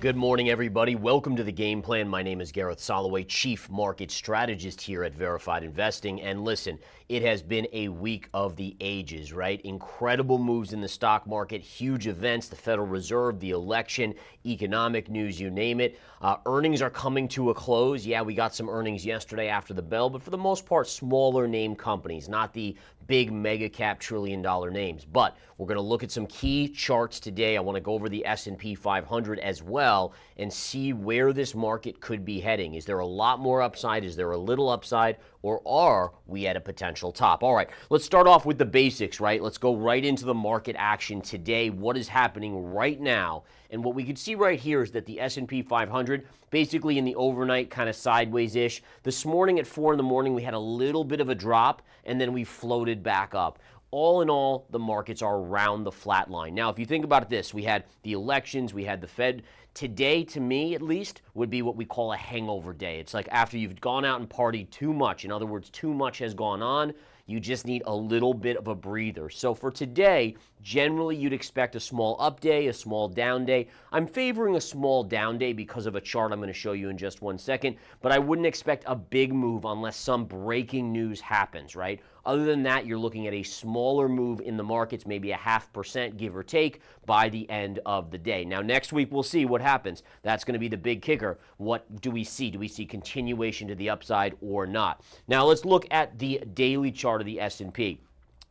Good morning, everybody. Welcome to the Game Plan. My name is Gareth Soloway, Chief Market Strategist here at Verified Investing. And listen, it has been a week of the ages, right? Incredible moves in the stock market, huge events, the Federal Reserve, the election, economic news, you name it. Earnings are coming to a close. Yeah, we got some earnings yesterday after the bell, but for the most part, smaller name companies, not the big mega cap trillion-dollar names. But we're going to look at some key charts today. I want to go over the S&P 500 as well and see where this market could be heading. Is there a lot more upside? Is there a little upside? Or are we at a potential top? All right, let's start off with the basics, right? Let's go right into the market action today. What is happening right now? And what we can see right here is that the S&P 500, basically in the overnight kind of sideways-ish. This morning at 4 in the morning, we had a little bit of a drop, and then we floated back up. All in all, the markets are around the flat line. Now, if you think about this, we had the elections, we had the Fed. Today, to me at least, would be what we call a hangover day. It's like after you've gone out and partied too much. In other words, too much has gone on. You just need a little bit of a breather. So for today, generally you'd expect a small up day, a small down day. I'm favoring a small down day because of a chart I'm going to show you in just 1 second, but I wouldn't expect a big move unless some breaking news happens, right? Other than that, you're looking at a smaller move in the markets, maybe a 0.5% give or take by the end of the day. Now, next week, we'll see what happens. That's going to be the big kicker. What do we see? Do we see continuation to the upside or not? Now, let's look at the daily chart of the S&P.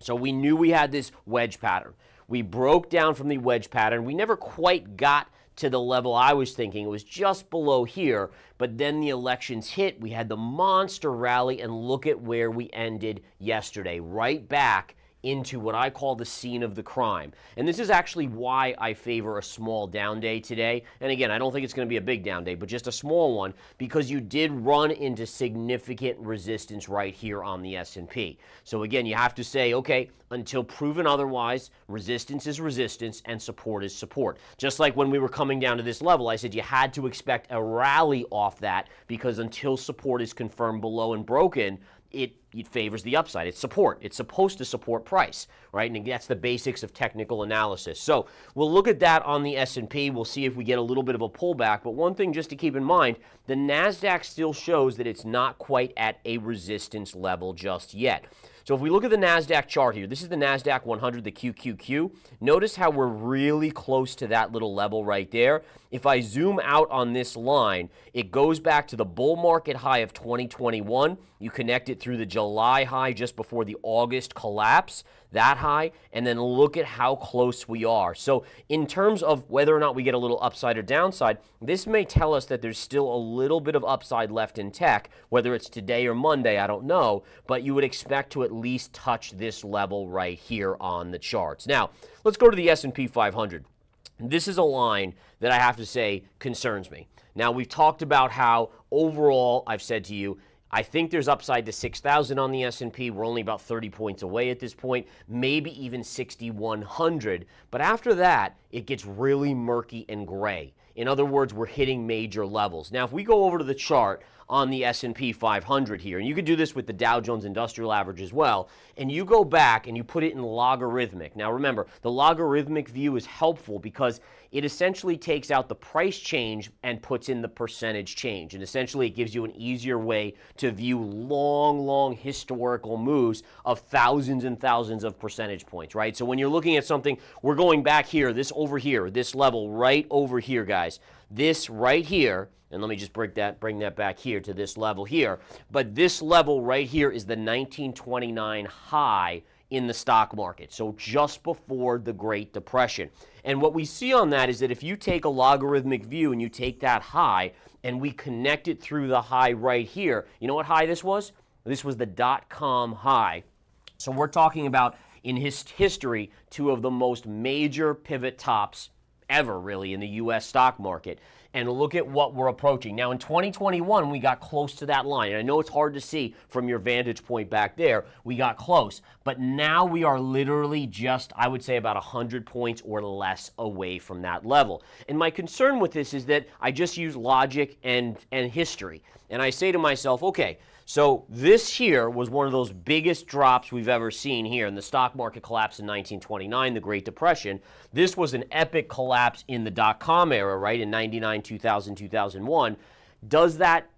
So we knew we had this wedge pattern. We broke down from the wedge pattern. We never quite got to the level I was thinking. It was just below here, but then the elections hit. We had the monster rally, and look at where we ended yesterday, right back into what I call the scene of the crime. And this is actually why I favor a small down day today. And again, I don't think it's going to be a big down day, but just a small one, because you did run into significant resistance right here on the S&P. So again, you have to say, okay, until proven otherwise, resistance is resistance and support is support. Just like when we were coming down to this level, I said you had to expect a rally off that, because until support is confirmed below and broken, it favors the upside. It's support. It's supposed to support price, right? And that's the basics of technical analysis. So we'll look at that on the S&P. We'll see if we get a little bit of a pullback. But one thing just to keep in mind, the NASDAQ still shows that it's not quite at a resistance level just yet. So if we look at the NASDAQ chart here, this is the NASDAQ 100, the QQQ. Notice how we're really close to that little level right there. If I zoom out on this line, it goes back to the bull market high of 2021. You connect it through the July high just before the August collapse, that high, and then look at how close we are. So in terms of whether or not we get a little upside or downside, this may tell us that there's still a little bit of upside left in tech, whether it's today or Monday, I don't know, but you would expect to at least touch this level right here on the charts. Now, let's go to the S&P 500. This is a line that I have to say concerns me. Now, we've talked about how overall, I've said to you, I think there's upside to 6,000 on the S&P. We're only about 30 points away at this point, maybe even 6,100. But after that, it gets really murky and gray. In other words, we're hitting major levels. Now, if we go over to the chart on the S&P 500 here, and you could do this with the Dow Jones Industrial Average as well, and you go back and you put it in logarithmic. Now, remember, the logarithmic view is helpful because it essentially takes out the price change and puts in the percentage change. And essentially, it gives you an easier way to view long historical moves of thousands and thousands of percentage points, right? So when you're looking at something, we're going back here, this over here, this level right over here, guys. This right here, and let me just bring that back here to this level here. But this level right here is the 1929 high in the stock market, so just before the Great Depression. And what we see on that is that if you take a logarithmic view and you take that high and we connect it through the high right here, you know what high this was? This was the dot-com high. So we're talking about, in history, two of the most major pivot tops ever, really, in the U.S. stock market. And look at what we're approaching. Now, in 2021, we got close to that line. And I know it's hard to see from your vantage point back there. We got close. But now we are literally just, I would say, about 100 points or less away from that level. And my concern with this is that I just use logic and history. And I say to myself, okay, So this here was one of those biggest drops we've ever seen here, and the stock market collapsed in 1929, the Great Depression. This was an epic collapse in the dot-com era, right, in 99, 2000, 2001. Does that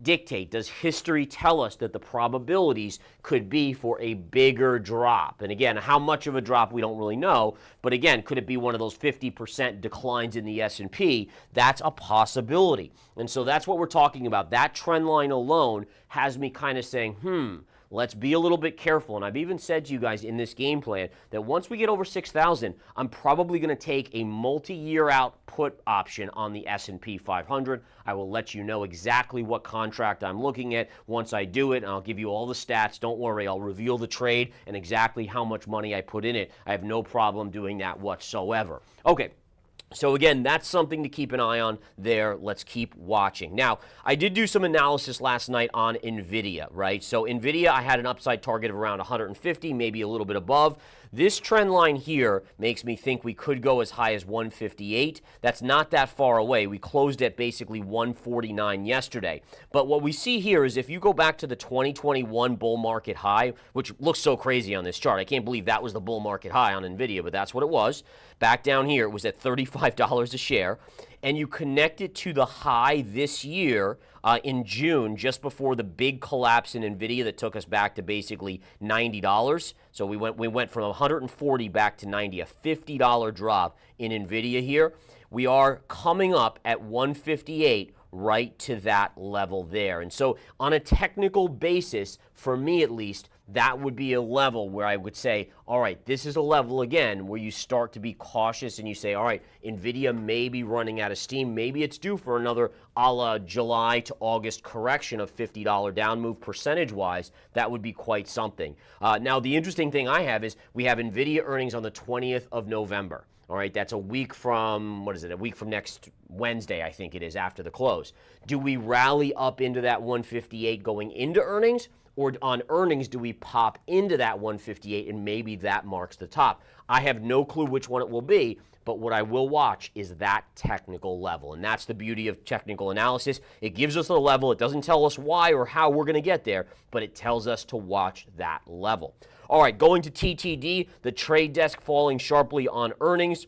dictate, does history tell us that the probabilities could be for a bigger drop? And again, how much of a drop we don't really know, but again, could it be one of those 50% declines in the S&P? That's a possibility. And so that's what we're talking about. That trend line alone has me kind of saying, let's be a little bit careful. And I've even said to you guys in this game plan that once we get over 6,000, I'm probably going to take a multi-year out put option on the S&P 500. I will let you know exactly what contract I'm looking at once I do it, and I'll give you all the stats. Don't worry, I'll reveal the trade and exactly how much money I put in it. I have no problem doing that whatsoever. Okay. So again, that's something to keep an eye on there. Let's keep watching. Now, I did do some analysis last night on Nvidia, right? So Nvidia, I had an upside target of around 150, maybe a little bit above. This trend line here makes me think we could go as high as 158. That's not that far away. We closed at basically 149 yesterday. But what we see here is if you go back to the 2021 bull market high, which looks so crazy on this chart. I can't believe that was the bull market high on Nvidia, but that's what it was. Back down here, it was at $35 a share. And you connect it to the high this year in June, just before the big collapse in Nvidia that took us back to basically $90. So we went from 140 back to 90, a $50 drop in Nvidia here. We are coming up at 158 right to that level there. And so on a technical basis, for me at least, that would be a level where I would say, all right, this is a level, again, where you start to be cautious and you say, all right, Nvidia may be running out of steam. Maybe it's due for another a la July to August correction of $50 down move percentage-wise. That would be quite something. Now, the interesting thing I have is we have Nvidia earnings on the 20th of November. All right, that's a week from, what is it, a week from next Wednesday, I think it is, after the close. Do we rally up into that 158 going into earnings? Or on earnings, do we pop into that 158 and maybe that marks the top? I have no clue which one it will be, but what I will watch is that technical level. And that's the beauty of technical analysis. It gives us the level. It doesn't tell us why or how we're going to get there, but it tells us to watch that level. All right, going to TTD, the trade desk falling sharply on earnings.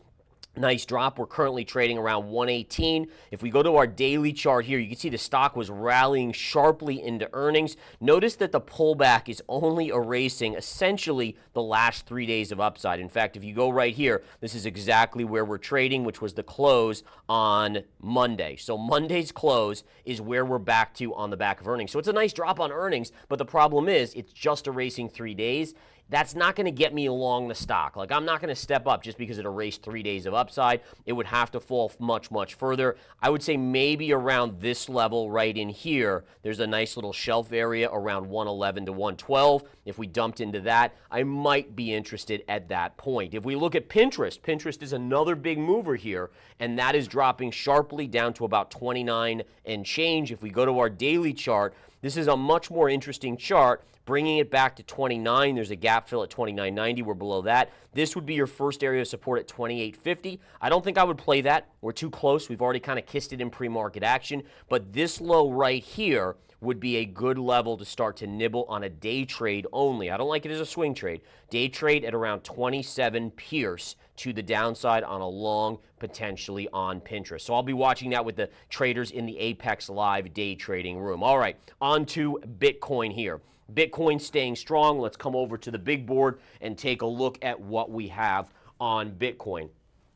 Nice drop. We're currently trading around 118. If we go to our daily chart here, you can see the stock was rallying sharply into earnings. Notice that the pullback is only erasing essentially the last 3 days of upside. In fact, if you go right here, this is exactly where we're trading, which was the close on Monday. So Monday's close is where we're back to on the back of earnings. So it's a nice drop on earnings, but the problem is it's just erasing 3 days. That's not going to get me along the stock. Like, I'm not going to step up just because it erased 3 days of upside. It would have to fall much, much further. I would say maybe around this level right in here, there's a nice little shelf area around 111 to 112. If we dumped into that, I might be interested at that point. If we look at Pinterest, Pinterest is another big mover here, and that is dropping sharply down to about 29 and change. If we go to our daily chart, this is a much more interesting chart. Bringing it back to 29, there's a gap fill at 29.90. We're below that. This would be your first area of support at 28.50. I don't think I would play that. We're too close. We've already kind of kissed it in pre-market action. But this low right here would be a good level to start to nibble on a day trade only. I don't like it as a swing trade. Day trade at around 27 Pierce to the downside on a long, potentially on Pinterest. So I'll be watching that with the traders in the Apex Live day trading room. All right, on to Bitcoin here. Bitcoin staying strong. Let's come over to the big board and take a look at what we have on Bitcoin.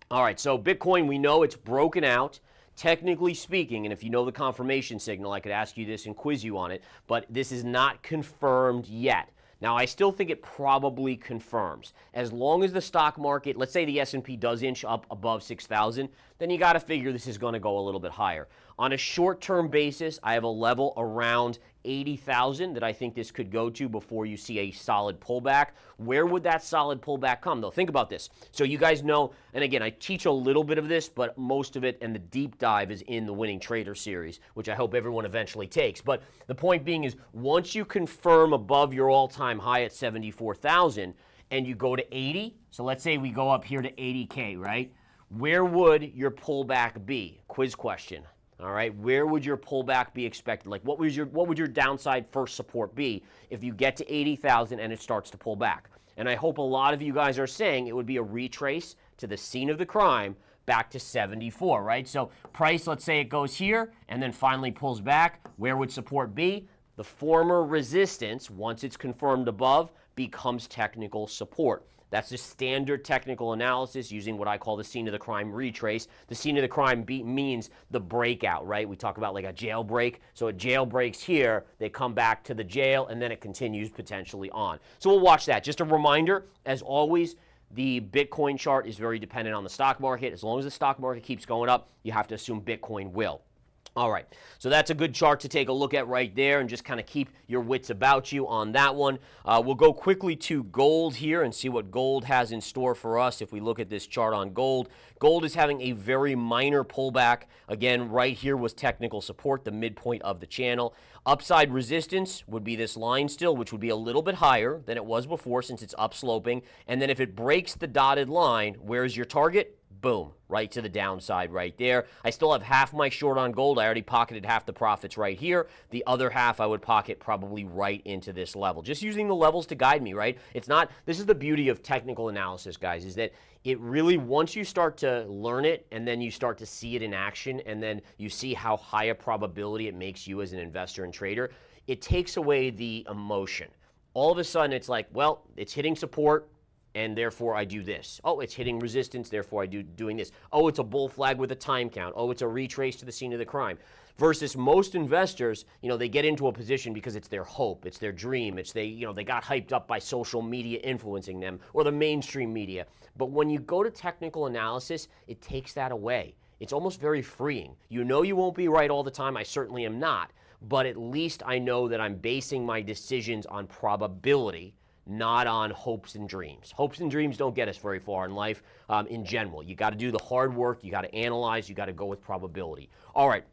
All right, so Bitcoin, we know it's broken out. Technically speaking, and if you know the confirmation signal, I could ask you this and quiz you on it, but this is not confirmed yet. Now, I still think it probably confirms. As long as the stock market, let's say the S&P does inch up above 6,000, then you got to figure this is going to go a little bit higher. On a short-term basis, I have a level around 80,000 that I think this could go to before you see a solid pullback. Where would that solid pullback come, though? Think about this. So you guys know, and again, I teach a little bit of this, but most of it and the deep dive is in the Winning Trader series, which I hope everyone eventually takes. But the point being is, once you confirm above your all-time high at 74,000 and you go to 80, so let's say we go up here to 80K, right? Where would your pullback be? Quiz question. All right, where would your pullback be expected? Like what would your downside first support be if you get to 80,000 and it starts to pull back? And I hope a lot of you guys are saying it would be a retrace to the scene of the crime back to 74, right? So price, let's say it goes here and then finally pulls back. Where would support be? The former resistance, once it's confirmed above, becomes technical support. That's the standard technical analysis using what I call the scene of the crime retrace. The scene of the crime means the breakout, right? We talk about like a jailbreak. So a jail breaks here, they come back to the jail, and then it continues potentially on. So we'll watch that. Just a reminder, as always, the Bitcoin chart is very dependent on the stock market. As long as the stock market keeps going up, you have to assume Bitcoin will. All right, so that's a good chart to take a look at right there and just kind of keep your wits about you on that one. We'll go quickly to gold here and see what gold has in store for us. If we look at this chart on gold, gold is having a very minor pullback. Again, right here was technical support, the midpoint of the channel. Upside resistance would be this line still, which would be a little bit higher than it was before since it's upsloping. And then if it breaks the dotted line, where's your target? Boom, right to the downside right there. I still have half my short on gold. I already pocketed half the profits right here. The other half I would pocket probably right into this level. Just using the levels to guide me, right? It's not, this is the beauty of technical analysis, guys, is that it really, once you start to learn it and then you start to see it in action and then you see how high a probability it makes you as an investor and trader, it takes away the emotion. All of a sudden it's like, well, it's hitting support, and therefore I do this. Oh, it's hitting resistance, therefore I doing this. Oh, it's a bull flag with a time count. Oh, it's a retrace to the scene of the crime. Versus most investors, they get into a position because it's their hope, it's their dream, it's they got hyped up by social media influencing them or the mainstream media. But when you go to technical analysis, it takes that away. It's almost very freeing. You won't be right all the time. I certainly am not. But at least I know that I'm basing my decisions on probability, not on hopes and dreams. Hopes and dreams don't get us very far in life in general. You got to do the hard work. You got to analyze. You got to go with probability. All right.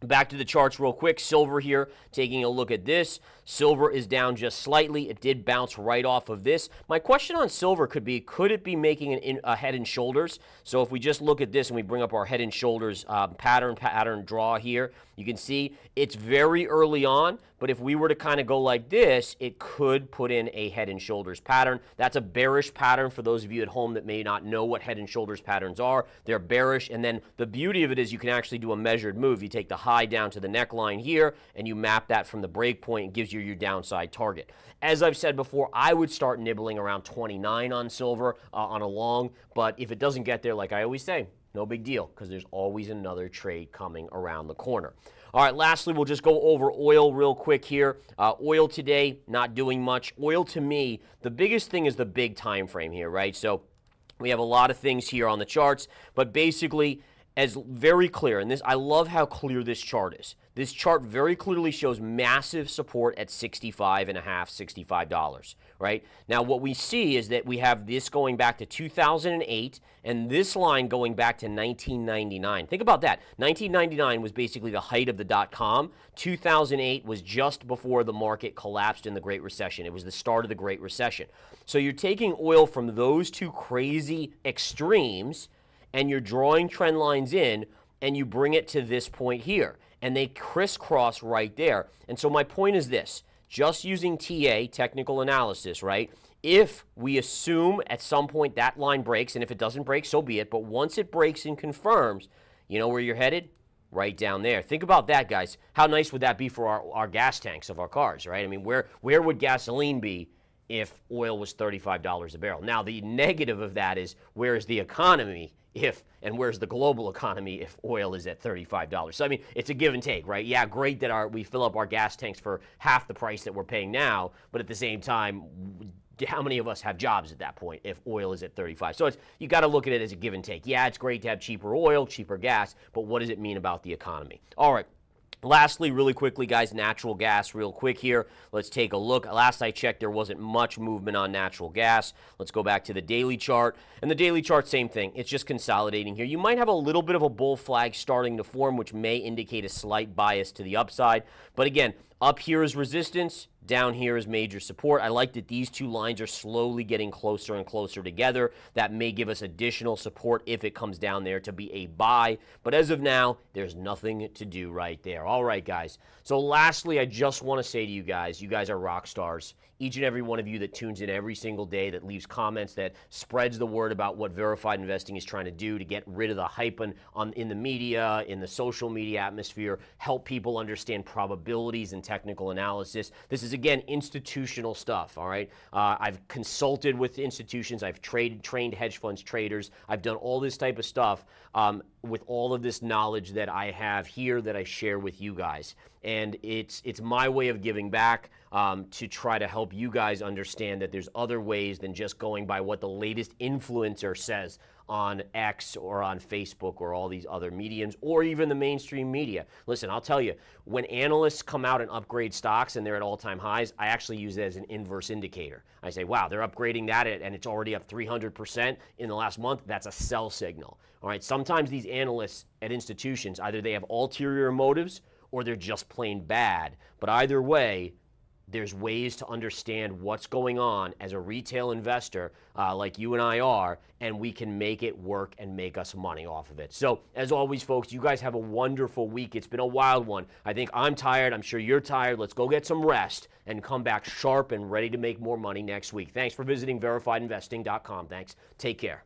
Back to the charts real quick. Silver here, taking a look at this. Silver is down just slightly. It did bounce right off of this. My question on silver could it be making a head and shoulders? So if we just look at this and we bring up our head and shoulders pattern draw here, you can see it's very early on, but if we were to kind of go like this, it could put in a head and shoulders pattern. That's a bearish pattern for those of you at home that may not know what head and shoulders patterns are. They're bearish, and then the beauty of it is you can actually do a measured move. You take the high down to the neckline here, and you map that from the break point. It gives you your downside target. As I've said before, I would start nibbling around 29 on silver on a long, but if it doesn't get there, like I always say, no big deal, because there's always another trade coming around the corner. All right, lastly, we'll just go over oil real quick here. Oil today, not doing much. Oil, to me, the biggest thing is the big time frame here, right? So we have a lot of things here on the charts, but basically, as very clear, and this, I love how clear this chart is. This chart very clearly shows massive support at $65.50, $65, right? Now, what we see is that we have this going back to 2008 and this line going back to 1999. Think about that. 1999 was basically the height of the dot-com. 2008 was just before the market collapsed in the Great Recession. It was the start of the Great Recession. So you're taking oil from those two crazy extremes and you're drawing trend lines in and you bring it to this point here. And they crisscross right there. And so my point is this, just using TA, technical analysis, right? If we assume at some point that line breaks, and if it doesn't break, so be it, but once it breaks and confirms, you know where you're headed? Right down there. Think about that, guys. How nice would that be for our gas tanks of our cars, right? I mean, where would gasoline be if oil was $35 a barrel? Now, the negative of that is, where is the economy and where's the global economy if oil is at $35? So, I mean, it's a give and take, right? Yeah, great that we fill up our gas tanks for half the price that we're paying now, but at the same time, how many of us have jobs at that point if oil is at 35? So you got to look at it as a give and take. Yeah, it's great to have cheaper oil, cheaper gas, but what does it mean about the economy? All right. Lastly, really quickly, guys, natural gas real quick here. Let's take a look. Last I checked, there wasn't much movement on natural gas. Let's go back to the daily chart. And the daily chart, same thing. It's just consolidating here. You might have a little bit of a bull flag starting to form, which may indicate a slight bias to the upside. But again, Up here is resistance, down here is major support. I like that these two lines are slowly getting closer and closer together. That may give us additional support if it comes down there to be a buy. But as of now, there's nothing to do right there. All right, guys. So lastly, I just want to say to you guys are rock stars. Each and every one of you that tunes in every single day, that leaves comments, that spreads the word about what Verified Investing is trying to do to get rid of the hype in the media, in the social media atmosphere, help people understand probabilities and technical analysis. This is, again, institutional stuff, all right? I've consulted with institutions. I've trained hedge funds traders. I've done all this type of stuff with all of this knowledge that I have here that I share with you guys. And it's my way of giving back to try to help you guys understand that there's other ways than just going by what the latest influencer says on X or on Facebook or all these other mediums or even the mainstream media. Listen, I'll tell you, when analysts come out and upgrade stocks and they're at all-time highs, I actually use it as an inverse indicator. I say, wow, they're upgrading that and it's already up 300% in the last month. That's a sell signal. All right, sometimes these analysts at institutions, either they have ulterior motives or they're just plain bad. But either way, there's ways to understand what's going on as a retail investor like you and I are, and we can make it work and make us money off of it. So, as always, folks, you guys have a wonderful week. It's been a wild one. I think I'm tired. I'm sure you're tired. Let's go get some rest and come back sharp and ready to make more money next week. Thanks for visiting verifiedinvesting.com. Thanks. Take care.